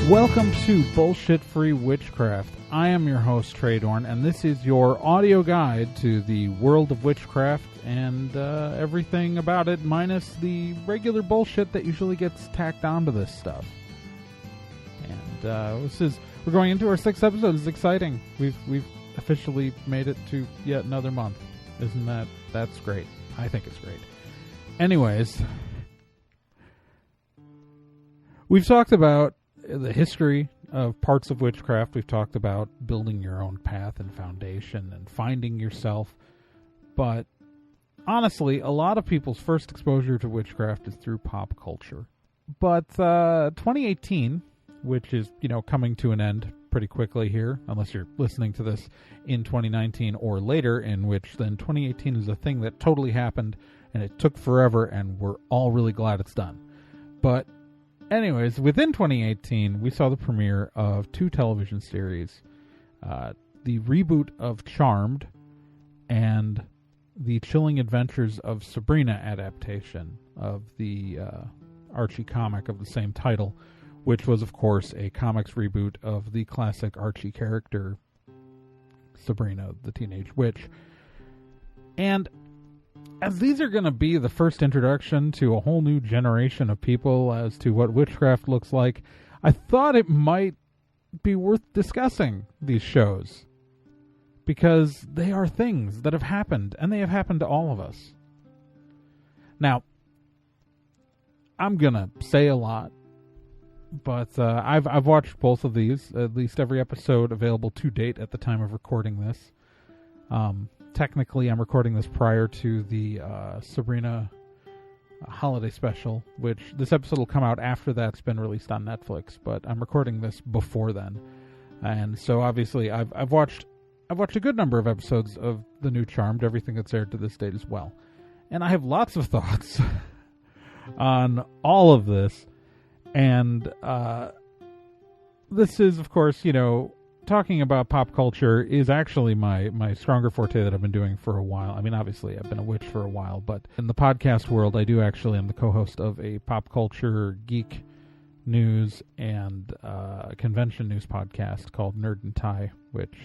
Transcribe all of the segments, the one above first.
Welcome to Bullshit-Free Witchcraft. I am your host, Trae, and this is your audio guide to the world of witchcraft and everything about it, minus the regular bullshit that usually gets tacked onto this stuff. And we're going into our 6th episode. It's exciting. We've officially made it to yet another month. Isn't that's great? I think it's great. Anyways, we've talked about the history of parts of witchcraft. We've talked about building your own path and foundation and finding yourself. But honestly, a lot of people's first exposure to witchcraft is through pop culture. But 2018, which is, coming to an end pretty quickly here, unless you're listening to this in 2019 or later, in which then 2018 is a thing that totally happened and it took forever and we're all really glad it's done. But anyways, within 2018, we saw the premiere of 2 television series, the reboot of Charmed and the Chilling Adventures of Sabrina adaptation of the Archie comic of the same title, which was, of course, a comics reboot of the classic Archie character, Sabrina, the Teenage Witch. And as these are going to be the first introduction to a whole new generation of people as to what witchcraft looks like, I thought it might be worth discussing these shows. Because they are things that have happened, and they have happened to all of us. Now, I'm going to say a lot, but I've watched both of these, at least every episode available to date at the time of recording this. Technically, I'm recording this prior to the Sabrina holiday special, which this episode will come out after that's been released on Netflix, but I'm recording this before then. And so obviously I've watched a good number of episodes of the new Charmed, everything that's aired to this date as well. And I have lots of thoughts on all of this. And this is, of course, talking about pop culture is actually my stronger forte that I've been doing for a while. I mean, obviously, I've been a witch for a while, but in the podcast world, I am the co-host of a pop culture geek news and convention news podcast called Nerd and Tie, which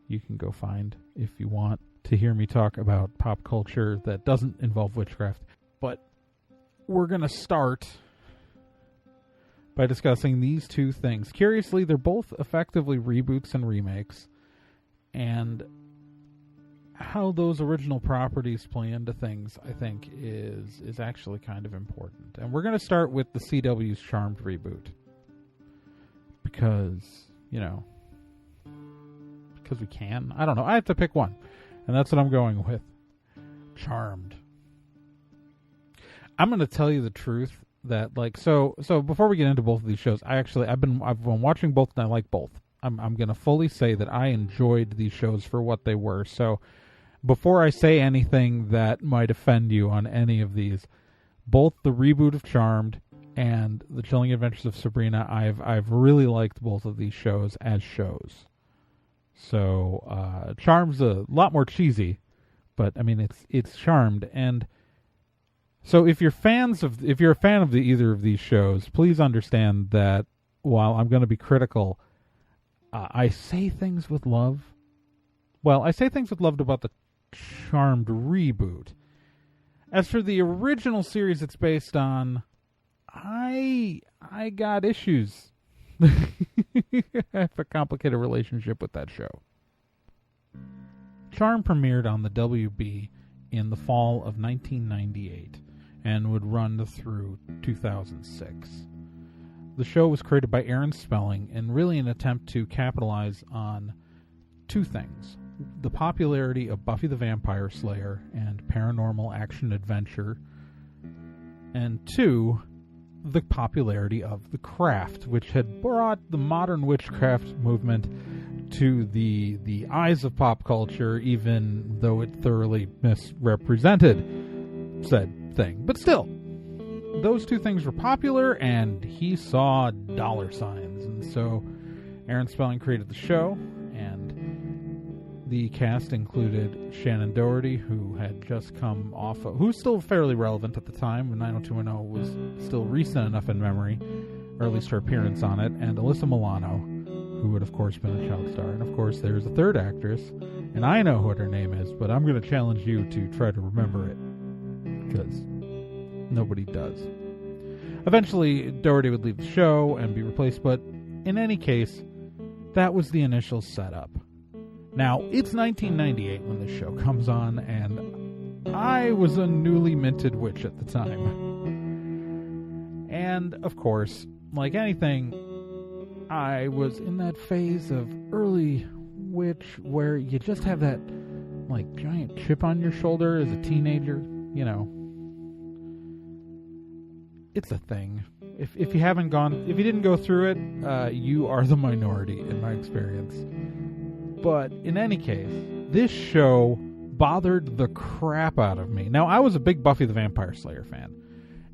you can go find if you want to hear me talk about pop culture that doesn't involve witchcraft. But we're going to start by discussing these 2 things. Curiously, they're both effectively reboots and remakes, and how those original properties play into things, I think, is actually kind of important. And we're going to start with the CW's Charmed reboot. Because we can. I don't know. I have to pick one. And that's what I'm going with. Charmed. I'm going to tell you the truth that, so before we get into both of these shows, I've been watching both and I like both. I'm going to fully say that I enjoyed these shows for what they were. So before I say anything that might offend you on any of these, both the reboot of Charmed and the Chilling Adventures of Sabrina, I've really liked both of these shows as shows. So Charmed's a lot more cheesy, but I mean it's Charmed. And so if you're a fan of either of these shows, please understand that while I'm going to be critical, I say things with love. Well, I say things with love about the Charmed reboot. As for the original series it's based on, I got issues. I have a complicated relationship with that show. Charmed premiered on the WB in the fall of 1998 and would run through 2006. The show was created by Aaron Spelling in really an attempt to capitalize on 2 things: the popularity of Buffy the Vampire Slayer and paranormal action adventure, and 2, the popularity of The Craft, which had brought the modern witchcraft movement to the eyes of pop culture, even though it thoroughly misrepresented said thing. But still, those 2 things were popular, and he saw dollar signs. And so Aaron Spelling created the show, and the cast included Shannon Doherty, who had just come off of, who's still fairly relevant at the time when 90210 was still recent enough in memory, or at least her appearance on it, and Alyssa Milano, who would, of course, been a child star. And, of course, there's a third actress, and I know what her name is, but I'm going to challenge you to try to remember it, because nobody does. Eventually, Doherty would leave the show and be replaced, but in any case, that was the initial setup. Now, it's 1998 when this show comes on, and I was a newly minted witch at the time. And, of course, like anything, I was in that phase of early witch where you just have that, like, giant chip on your shoulder as a teenager. You know, it's a thing. If you didn't go through it, you are the minority in my experience. But in any case, this show bothered the crap out of me. Now, I was a big Buffy the Vampire Slayer fan,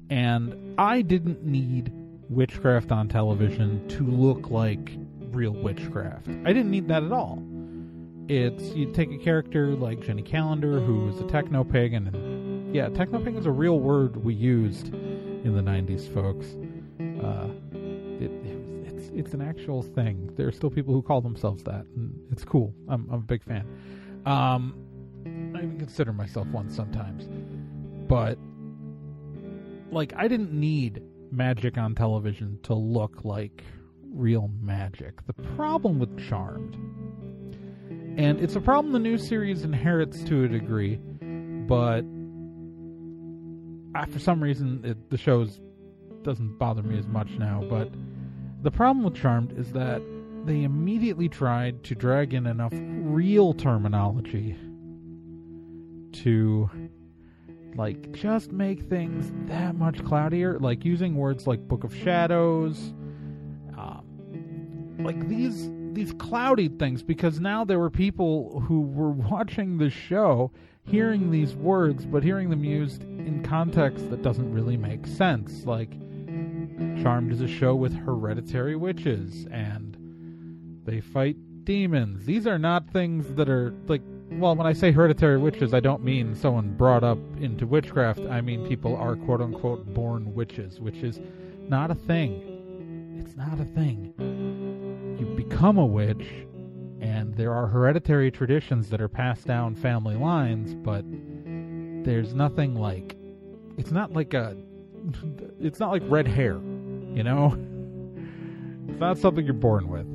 and I didn't need witchcraft on television to look like real witchcraft. I didn't need that at all. You take a character like Jenny Calendar, who was a techno-pagan, and yeah, techno-pagan is a real word we used in the 90s, folks. It's an actual thing. There are still people who call themselves that, and it's cool. I'm a big fan. I even consider myself one sometimes. But, like, I didn't need magic on television to look like real magic. The problem with Charmed, and it's a problem the new series inherits to a degree, but for some reason the show doesn't bother me as much now, but the problem with Charmed is that they immediately tried to drag in enough real terminology to, like, just make things that much cloudier, like using words like Book of Shadows, like these clouded things, because now there were people who were watching the show hearing these words, but hearing them used in context that doesn't really make sense. Like, Charmed is a show with hereditary witches, and they fight demons. These are not things that are, like, well, when I say hereditary witches, I don't mean someone brought up into witchcraft. I mean people are quote-unquote born witches, which is not a thing. It's not a thing. You become a witch, and there are hereditary traditions that are passed down family lines, but there's nothing like, it's not like red hair, you know? It's not something you're born with.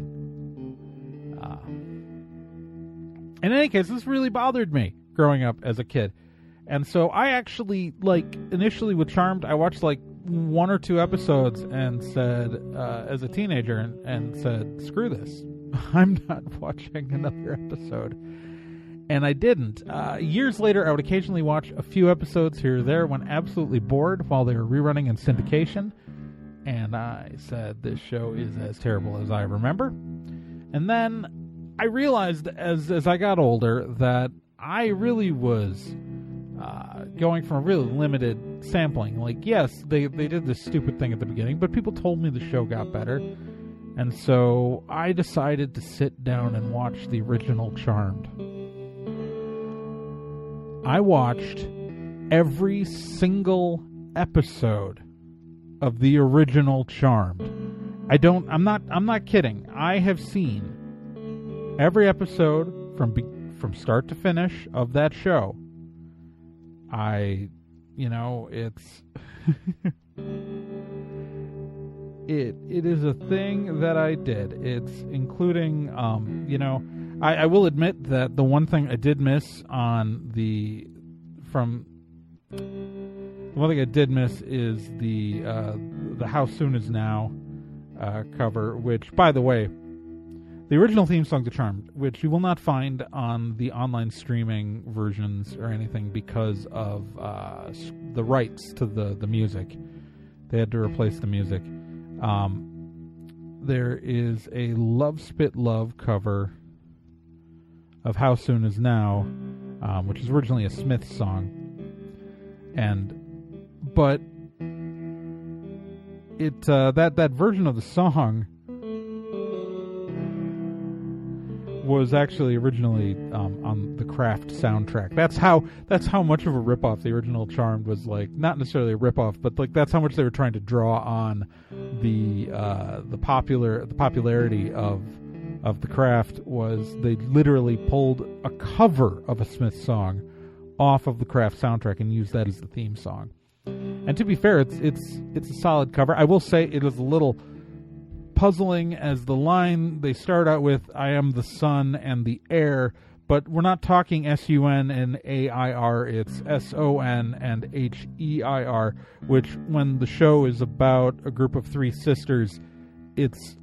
In any case, this really bothered me growing up as a kid. And so I actually, like, initially with Charmed, I watched like 1 or 2 episodes and said, as a teenager, and said, screw this. I'm not watching another episode. And I didn't. Years later, I would occasionally watch a few episodes here or there when absolutely bored while they were rerunning in syndication. And I said, this show is as terrible as I remember. And then I realized as I got older that I really was going from a really limited sampling. Like, yes, they did this stupid thing at the beginning, but people told me the show got better. And so I decided to sit down and watch the original Charmed. I watched every single episode of the original Charmed. I'm not kidding. I have seen every episode from start to finish of that show. It's it is a thing that I did. It's including, I will admit that the one thing I did miss is the How Soon Is Now cover, which, by the way, the original theme song to Charmed, which you will not find on the online streaming versions or anything because of the rights to the music. They had to replace the music. There is a Love Spit Love cover of How Soon Is Now, which is originally a Smiths song. But that version of the song was actually originally on the Craft soundtrack. That's how much of a ripoff the original Charmed was. Like, not necessarily a ripoff, but like that's how much they were trying to draw on the popularity of the Craft. Was they literally pulled a cover of a Smith song off of the Craft soundtrack and used that as the theme song. And to be fair, it's a solid cover. I will say it is a little puzzling as the line they start out with, "I am the sun and the air," but we're not talking S-U-N and A-I-R, it's S-O-N and H-E-I-R, which when the show is about a group of three sisters, it's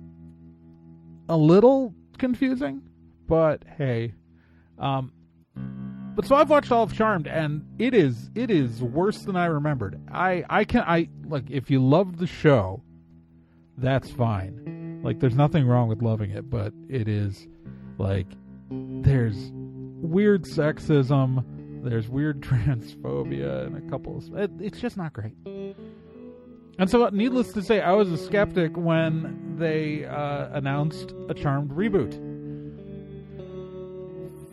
a little confusing, but hey. But so I've watched all of Charmed, and it is worse than I remembered. Like, if you love the show, that's fine. Like, there's nothing wrong with loving it, but it is, like, there's weird sexism, there's weird transphobia, and a couple of... It's just not great. And so, needless to say, I was a skeptic when they announced a Charmed reboot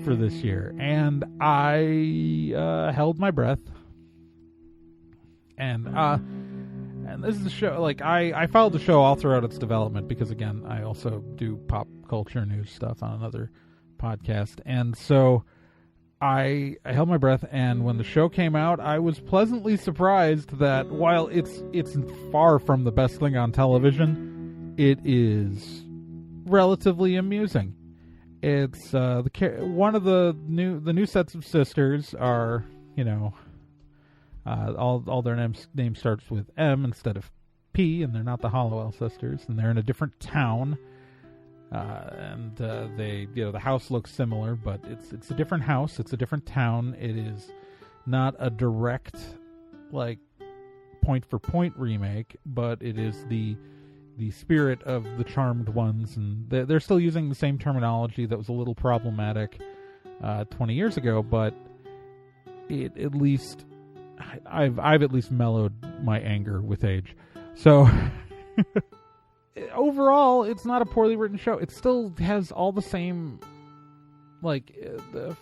for this year, and I held my breath. And this is a show, like, I followed the show all throughout its development because, again, I also do pop culture news stuff on another podcast, and so I held my breath, and when the show came out, I was pleasantly surprised that while it's far from the best thing on television, it is relatively amusing. It's one of the new sets of sisters are, you know, all their name starts with M instead of P, and they're not the Hollowell sisters, and they're in a different town, and they, you know, the house looks similar, but it's a different house, it's a different town. It is not a direct, like, point for point remake, but it is the spirit of the Charmed ones, and they're still using the same terminology that was a little problematic 20 years ago, but it at least I've at least mellowed my anger with age. So overall, it's not a poorly written show. It still has all the same, like,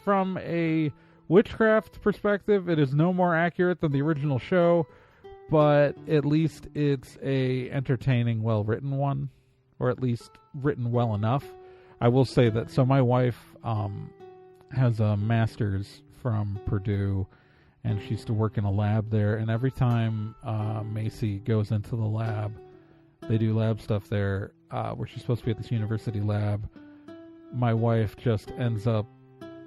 from a Witchcraft perspective, it is no more accurate than the original show. But at least it's a entertaining, well-written one, or at least written well enough. I will say that, so my wife has a master's from Purdue, and she used to work in a lab there, and every time Macy goes into the lab, they do lab stuff there, where she's supposed to be at this university lab. My wife just ends up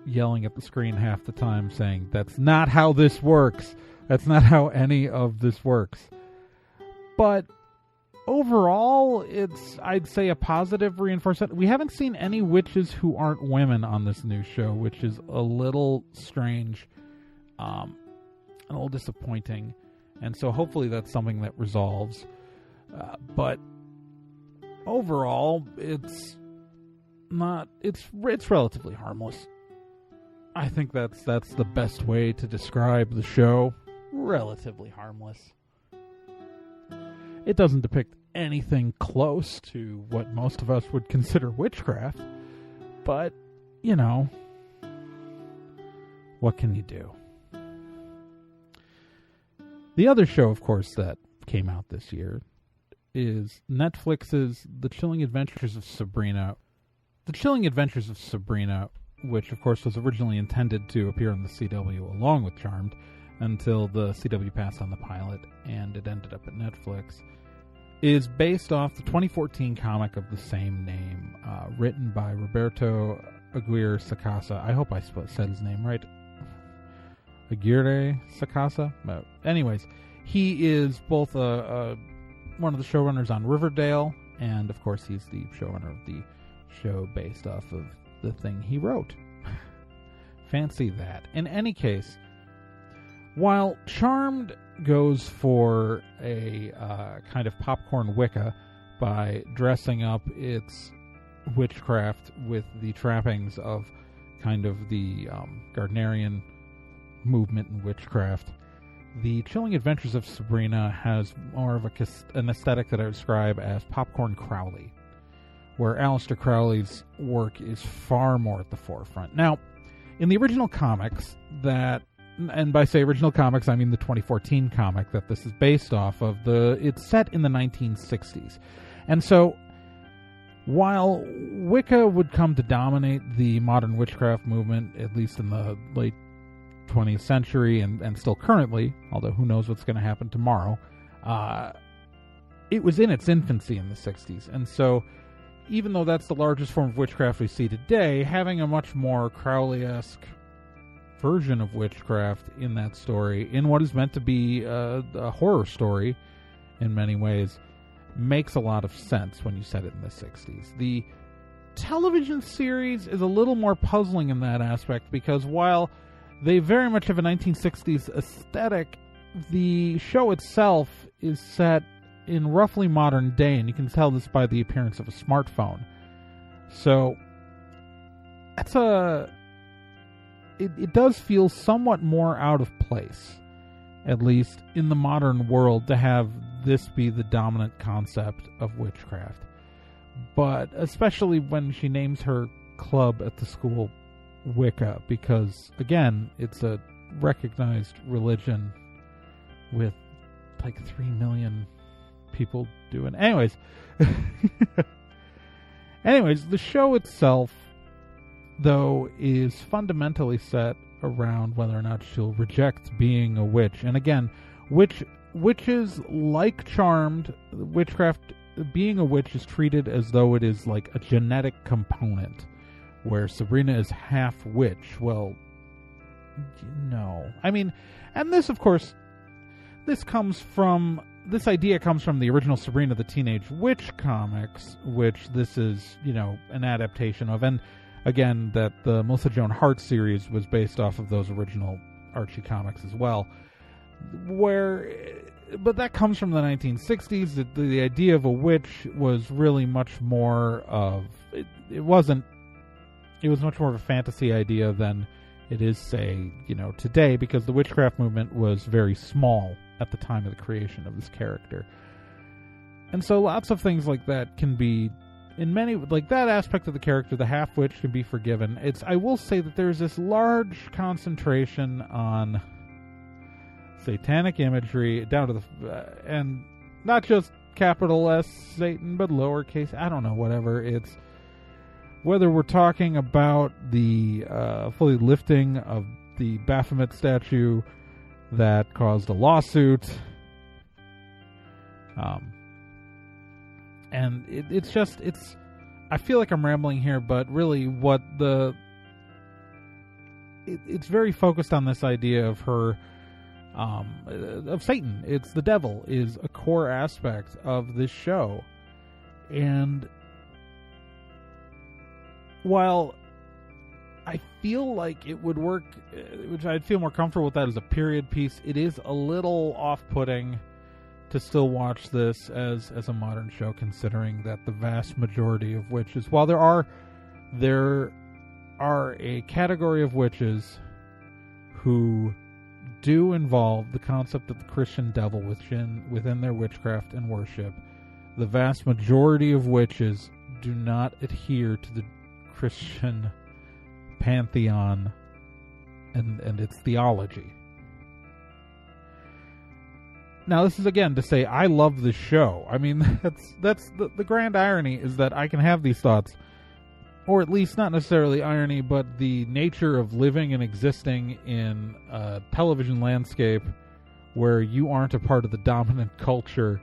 yelling at the screen half the time saying, "That's not how this works. That's not how any of this works." But overall, it's, I'd say, a positive reinforcement. We haven't seen any witches who aren't women on this new show, which is a little strange, a little disappointing. And so hopefully that's something that resolves. But overall, it's relatively harmless. I think that's the best way to describe the show. Relatively harmless. It doesn't depict anything close to what most of us would consider witchcraft, but, you know, what can you do? The other show, of course, that came out this year is Netflix's The Chilling Adventures of Sabrina. The Chilling Adventures of Sabrina, which, of course, was originally intended to appear on the CW along with Charmed, until the CW passed on the pilot and it ended up at Netflix, is based off the 2014 comic of the same name, written by Roberto Aguirre Sacasa. I hope I said his name right. Aguirre Sacasa? But anyways, he is both one of the showrunners on Riverdale, and of course he's the showrunner of the show based off of the thing he wrote. Fancy that. In any case, while Charmed goes for a kind of popcorn Wicca by dressing up its witchcraft with the trappings of kind of the Gardnerian movement in witchcraft, the Chilling Adventures of Sabrina has more of an aesthetic that I would describe as popcorn Crowley, where Aleister Crowley's work is far more at the forefront. Now, in the original comics and by say original comics, I mean the 2014 comic that this is based off of, it's set in the 1960s. And so, while Wicca would come to dominate the modern witchcraft movement, at least in the late 20th century and still currently, although who knows what's going to happen tomorrow, it was in its infancy in the 60s. And so, even though that's the largest form of witchcraft we see today, having a much more Crowley-esque version of witchcraft in that story, in what is meant to be a horror story in many ways, makes a lot of sense when you set it in the 60s. The television series is a little more puzzling in that aspect, because while they very much have a 1960s aesthetic, the show itself is set in roughly modern day, and you can tell this by the appearance of a smartphone. So it does feel somewhat more out of place, at least in the modern world, to have this be the dominant concept of witchcraft. But especially when she names her club at the school Wicca, because again, it's a recognized religion with like 3 million people doing. Anyways, the show itself, though, is fundamentally set around whether or not she'll reject being a witch. And again, witches, like Charmed, witchcraft, being a witch is treated as though it is like a genetic component, where Sabrina is half witch. Well, no. I mean, and this, of course, this idea comes from the original Sabrina the Teenage Witch comics, which this is, an adaptation of. And again, that the Melissa Joan Hart series was based off of those original Archie comics as well. But that comes from the 1960s. The idea of a witch was really much more of... It was much more of a fantasy idea than it is, say, today, because the witchcraft movement was very small at the time of the creation of this character. And so lots of things like that can be, in many, like that aspect of the character, the half-witch, can be forgiven. I will say that there's this large concentration on satanic imagery, down to the, and not just capital S Satan, but lowercase, I don't know, whatever. It's, whether we're talking about the fully lifting of the Baphomet statue that caused a lawsuit, and it's I feel like I'm rambling here, but really it's very focused on this idea of her, of Satan. It's the devil is a core aspect of this show. And while I feel like it would work, which I'd feel more comfortable with that as a period piece, it is a little off-putting to still watch this as a modern show, considering that the vast majority of witches, while there are a category of witches who do involve the concept of the Christian devil within their witchcraft and worship, the vast majority of witches do not adhere to the Christian pantheon and its theology. Now, this is again to say I love this show. I mean, that's the grand irony, is that I can have these thoughts, or at least not necessarily irony, but the nature of living and existing in a television landscape where you aren't a part of the dominant culture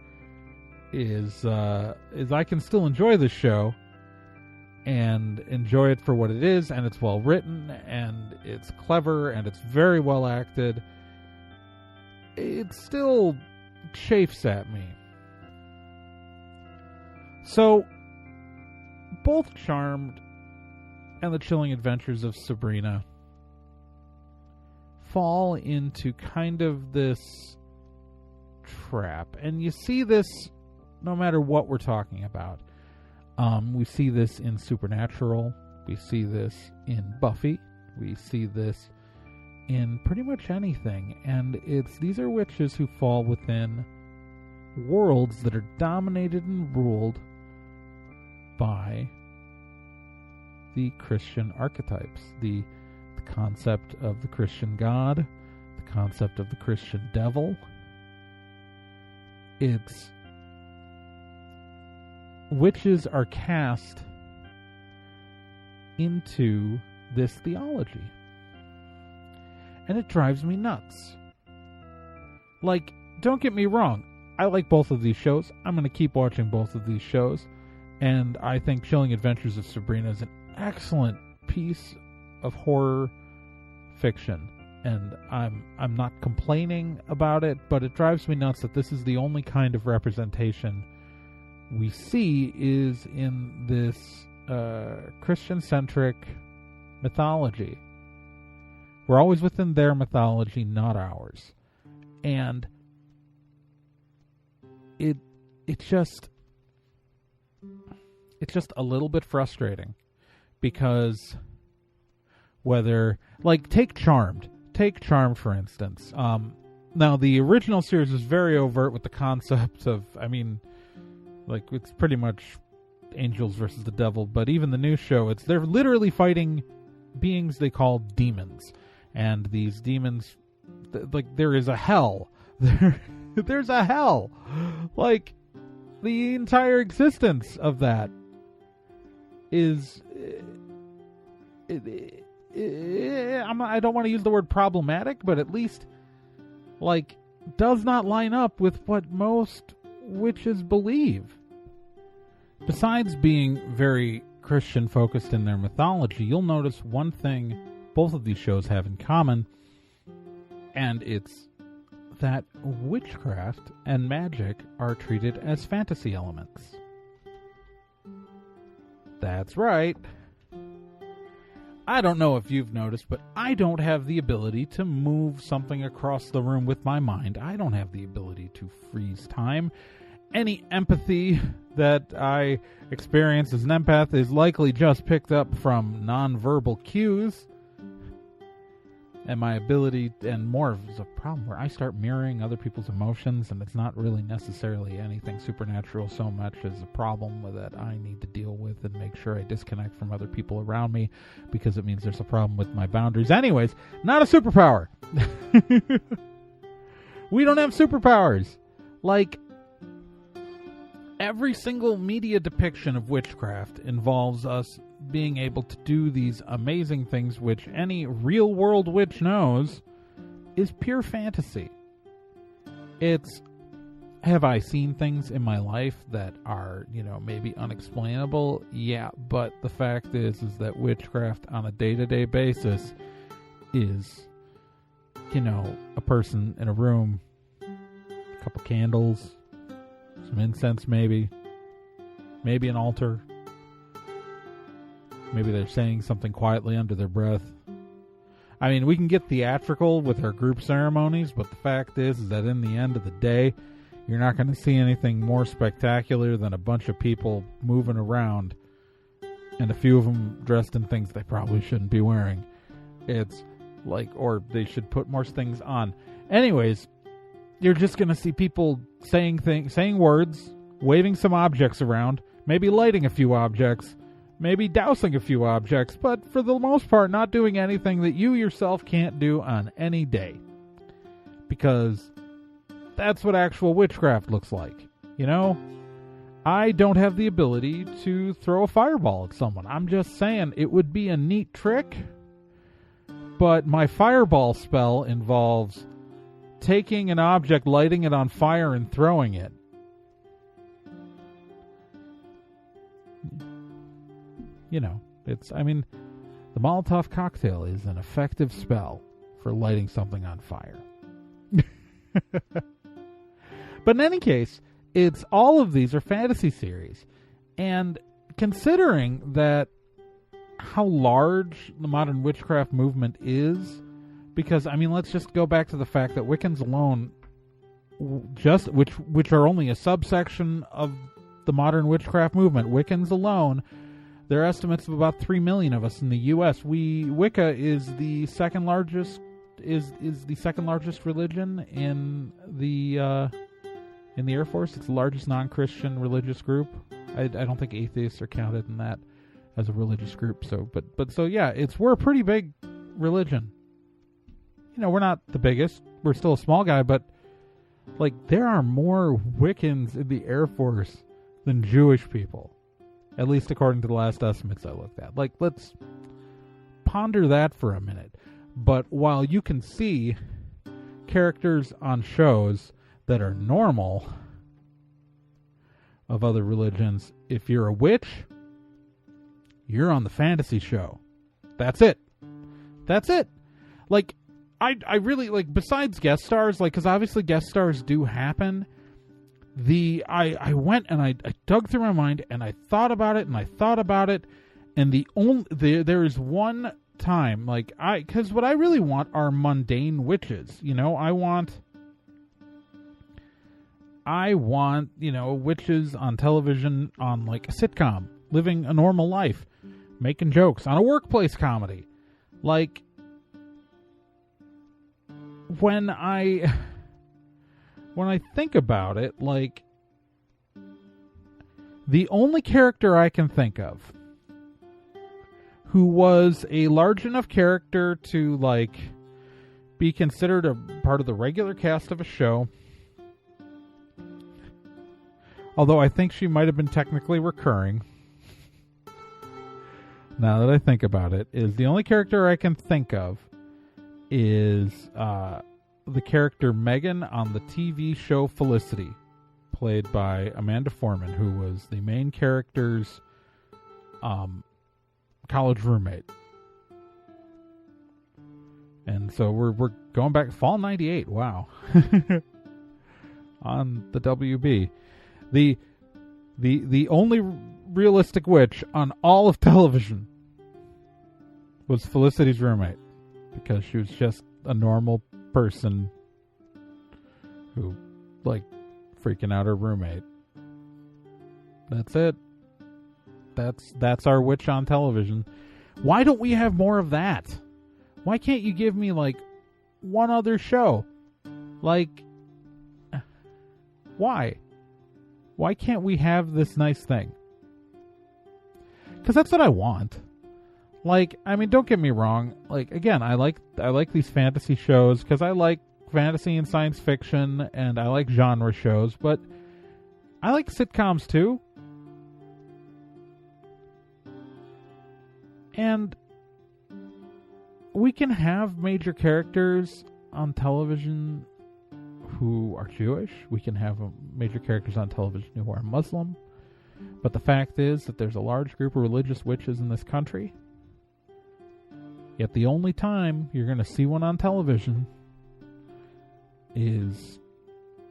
is I can still enjoy this show and enjoy it for what it is, and it's well written, and it's clever, and it's very well acted. It still chafes at me. So, both Charmed and the Chilling Adventures of Sabrina fall into kind of this trap. And you see this no matter what we're talking about. We see this in Supernatural. We see this in Buffy. We see this in pretty much anything. And these are witches who fall within worlds that are dominated and ruled by the Christian archetypes, the concept of the Christian God, the concept of the Christian devil. Witches are cast into this theology. And it drives me nuts. Like, don't get me wrong, I like both of these shows. I'm going to keep watching both of these shows. And I think Chilling Adventures of Sabrina is an excellent piece of horror fiction. And I'm not complaining about it, but it drives me nuts that this is the only kind of representation we see is in this Christian-centric mythology. We're always within their mythology, not ours. And it's just a little bit frustrating, because whether, like, take Charmed, for instance. Now, the original series was very overt with the concept of, like, it's pretty much angels versus the devil, but even the new show, they're literally fighting beings they call demons. And these demons, like, there is a hell. There's a hell. Like, the entire existence of that is... I don't want to use the word problematic, but at least, like, does not line up with what most witches believe. Besides being very Christian-focused in their mythology, you'll notice one thing both of these shows have in common, and it's that witchcraft and magic are treated as fantasy elements. That's right. I don't know if you've noticed, but I don't have the ability to move something across the room with my mind. I don't have the ability to freeze time. Any empathy that I experience as an empath is likely just picked up from nonverbal cues. And my ability, and more is a problem where I start mirroring other people's emotions, and it's not really necessarily anything supernatural so much as a problem that I need to deal with and make sure I disconnect from other people around me, because it means there's a problem with my boundaries. Anyways, not a superpower. We don't have superpowers. Like, every single media depiction of witchcraft involves us being able to do these amazing things, which any real-world witch knows is pure fantasy. It's, have I seen things in my life that are, maybe unexplainable? Yeah, but the fact is that witchcraft on a day-to-day basis is, a person in a room, a couple candles, some incense maybe an altar. Maybe they're saying something quietly under their breath. I mean, we can get theatrical with our group ceremonies, but the fact is that in the end of the day, you're not going to see anything more spectacular than a bunch of people moving around, and a few of them dressed in things they probably shouldn't be wearing. It's like, or they should put more things on. Anyways, you're just going to see people saying words, waving some objects around, maybe lighting a few objects, maybe dousing a few objects, but for the most part not doing anything that you yourself can't do on any day. Because that's what actual witchcraft looks like. I don't have the ability to throw a fireball at someone. I'm just saying it would be a neat trick, but my fireball spell involves taking an object, lighting it on fire, and throwing it. The Molotov cocktail is an effective spell for lighting something on fire. But in any case, all of these are fantasy series. And considering that how large the modern witchcraft movement is, because, let's just go back to the fact that Wiccans alone, which are only a subsection of the modern witchcraft movement, Wiccans alone, there are estimates of about 3 million of us in the U.S. Wicca is the second largest religion in the in the Air Force. It's the largest non-Christian religious group. I don't think atheists are counted in that as a religious group. So, so yeah, we're a pretty big religion. We're not the biggest. We're still a small guy, but like there are more Wiccans in the Air Force than Jewish people, at least according to the last estimates I looked at. Like, let's ponder that for a minute. But while you can see characters on shows that are normal of other religions, if you're a witch, you're on the fantasy show. That's it. Like, I really, like, besides guest stars, like, because obviously guest stars do happen, I went and I dug through my mind and I thought about it, and there is one time, like, because what I really want are mundane witches. I want witches on television, on like a sitcom, living a normal life, making jokes, on a workplace comedy. Like, when I think about it, like, the only character I can think of who was a large enough character to, like, be considered a part of the regular cast of a show, although I think she might have been technically recurring, now that I think about it, is the only character I can think of is the character Megan on the TV show Felicity, played by Amanda Foreman, who was the main character's college roommate. And so we're going back fall 98. Wow. On the WB. The only realistic witch on all of television was Felicity's roommate, because she was just a normal person who, like, freaking out her roommate. That's it. That's our witch on television. Why don't we have more of that? Why can't you give me, like, one other show? Like, why? Why can't we have this nice thing? Because that's what I want. Like, I mean, don't get me wrong. Like, again, I like these fantasy shows because I like fantasy and science fiction, and I like genre shows, but I like sitcoms too. And we can have major characters on television who are Jewish. We can have major characters on television who are Muslim. But the fact is that there's a large group of religious witches in this country. Yet the only time you're going to see one on television is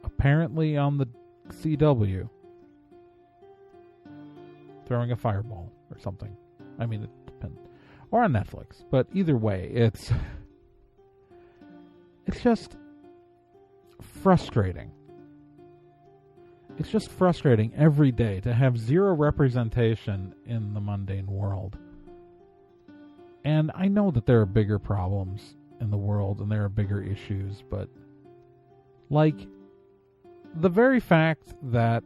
apparently on the CW throwing a fireball or something. I mean, it depends. Or on Netflix. But either way, it's just frustrating. It's just frustrating every day to have zero representation in the mundane world. And I know that there are bigger problems in the world and there are bigger issues, but, like, the very fact that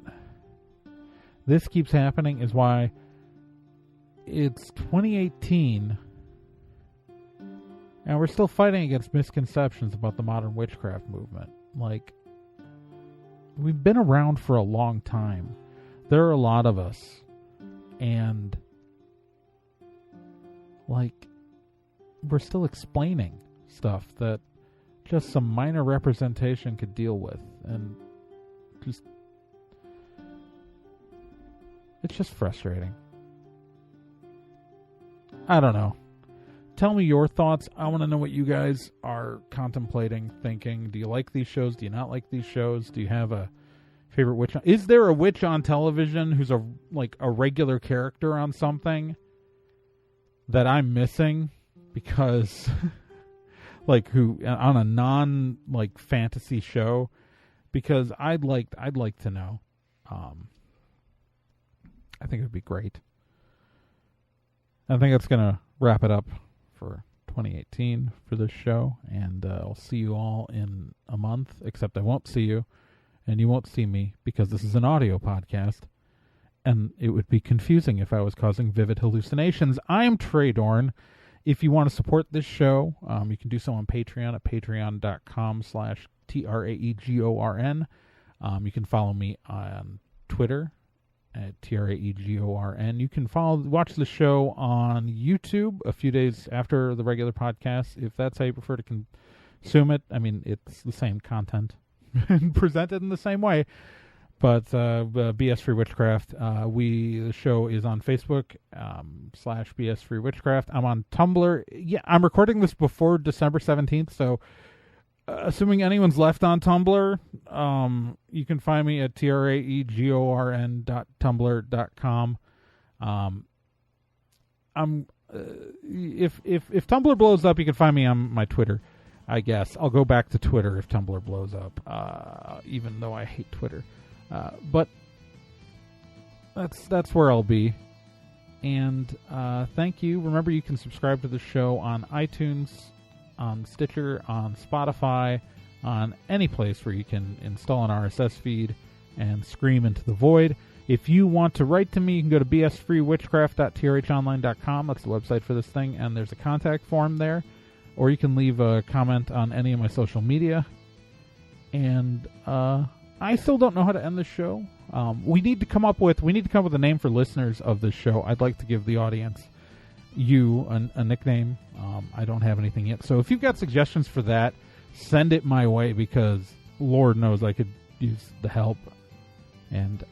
this keeps happening is why it's 2018 and we're still fighting against misconceptions about the modern witchcraft movement. Like, we've been around for a long time. There are a lot of us. And, like, we're still explaining stuff that just some minor representation could deal with. And it's just frustrating. I don't know. Tell me your thoughts. I want to know what you guys are contemplating, thinking. Do you like these shows? Do you not like these shows? Do you have a favorite witch? Is there a witch on television who's a regular character on something that I'm missing? Because, like, who on a non, like, fantasy show? Because I'd like to know. I think it would be great. I think that's gonna wrap it up for 2018 for this show, and I'll see you all in a month, except I won't see you and you won't see me because this is an audio podcast, and it would be confusing if I was causing vivid hallucinations. I am Trae Dorn. If you want to support this show, you can do so on Patreon at patreon.com/TRAEGORN. You can follow me on Twitter at TRAEGORN. You can watch the show on YouTube a few days after the regular podcast, if that's how you prefer to consume it. I mean, it's the same content and presented in the same way. But BS Free Witchcraft, the show is on Facebook /BS Free Witchcraft. I'm on Tumblr. Yeah, I'm recording this before December 17th, so assuming anyone's left on Tumblr, you can find me at traegorn.tumblr.com. If Tumblr blows up, you can find me on my Twitter, I guess. I'll go back to Twitter if Tumblr blows up, even though I hate Twitter. But that's where I'll be. And thank you. Remember, you can subscribe to the show on iTunes, on Stitcher, on Spotify, on any place where you can install an RSS feed and scream into the void. If you want to write to me, you can go to bsfreewitchcraft.trhonline.com. That's the website for this thing, and there's a contact form there. Or you can leave a comment on any of my social media. And I still don't know how to end this show. We need to come up with a name for listeners of this show. I'd like to give the audience a nickname. I don't have anything yet. So if you've got suggestions for that, send it my way, because Lord knows I could use the help. And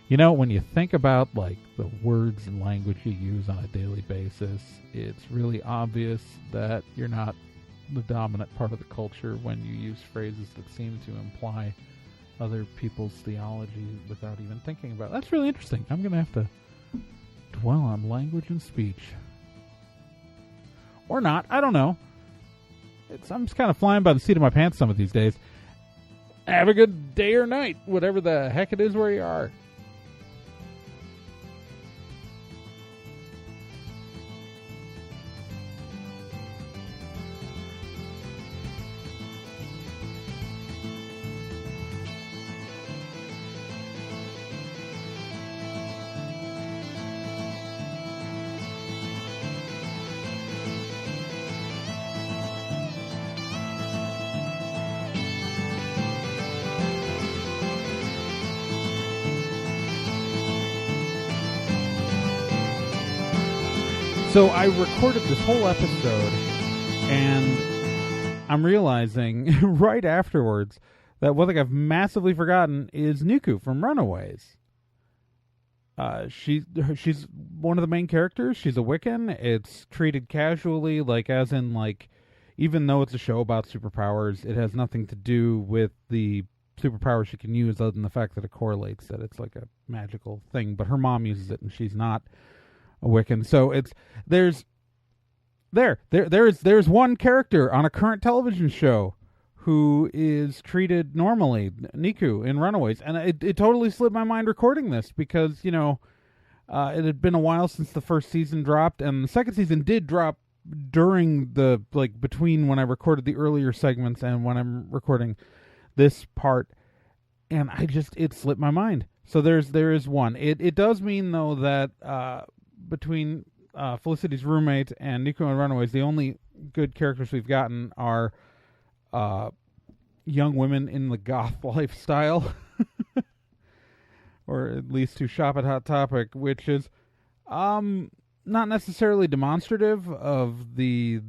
when you think about like the words and language you use on a daily basis, it's really obvious that you're not the dominant part of the culture when you use phrases that seem to imply other people's theology without even thinking about it. That's really interesting. I'm going to have to dwell on language and speech. Or not. I don't know. I'm just kind of flying by the seat of my pants some of these days. Have a good day or night, whatever the heck it is where you are. So I recorded this whole episode, and I'm realizing right afterwards that one thing I've massively forgotten is Niku from Runaways. She's one of the main characters. She's a Wiccan. It's treated casually, like as in like, even though it's a show about superpowers, it has nothing to do with the superpowers she can use, other than the fact that it correlates that it's like a magical thing. But her mom uses it, and she's not a Wiccan. So there's one character on a current television show who is treated normally, Niku in Runaways, and it totally slipped my mind recording this, because it had been a while since the first season dropped, and the second season did drop during the between when I recorded the earlier segments and when I'm recording this part, and it slipped my mind. So there is one. It does mean though that between Felicity's roommate and Niku and Runaways, the only good characters we've gotten are young women in the goth lifestyle, or at least who shop at Hot Topic, which is not necessarily demonstrative of the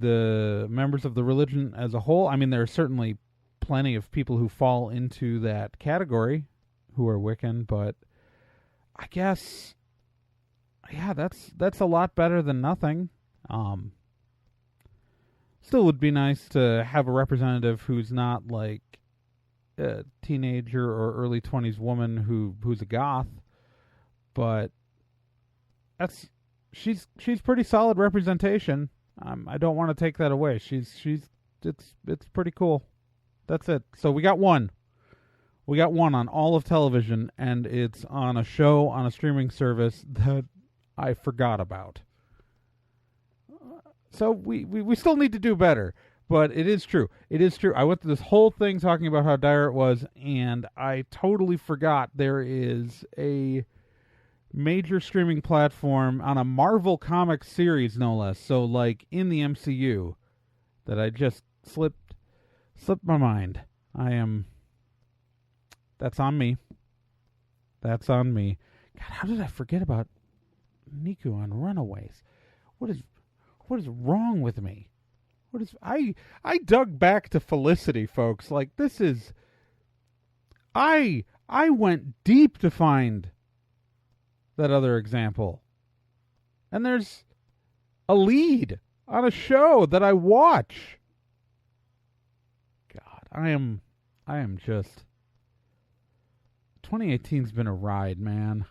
members of the religion as a whole. I mean, there are certainly plenty of people who fall into that category who are Wiccan, but I guess, yeah, that's a lot better than nothing. Still would be nice to have a representative who's not like a teenager or early 20s woman who's a goth, but she's pretty solid representation. I don't want to take that away. It's pretty cool. That's it. So we got one. We got one on all of television, and it's on a show on a streaming service that I forgot about. So we still need to do better, But it is true. It is true. I went through this whole thing talking about how dire it was, and I totally forgot there is a major streaming platform on a Marvel comic series, no less. So, like, in the MCU, that I just slipped my mind. That's on me. That's on me. God, how did I forget about Niku on Runaways? What is wrong with me? I dug back to Felicity, folks. Like, this is... I went deep to find that other example. And there's a lead on a show that I watch. God, I am just... 2018's been a ride, man.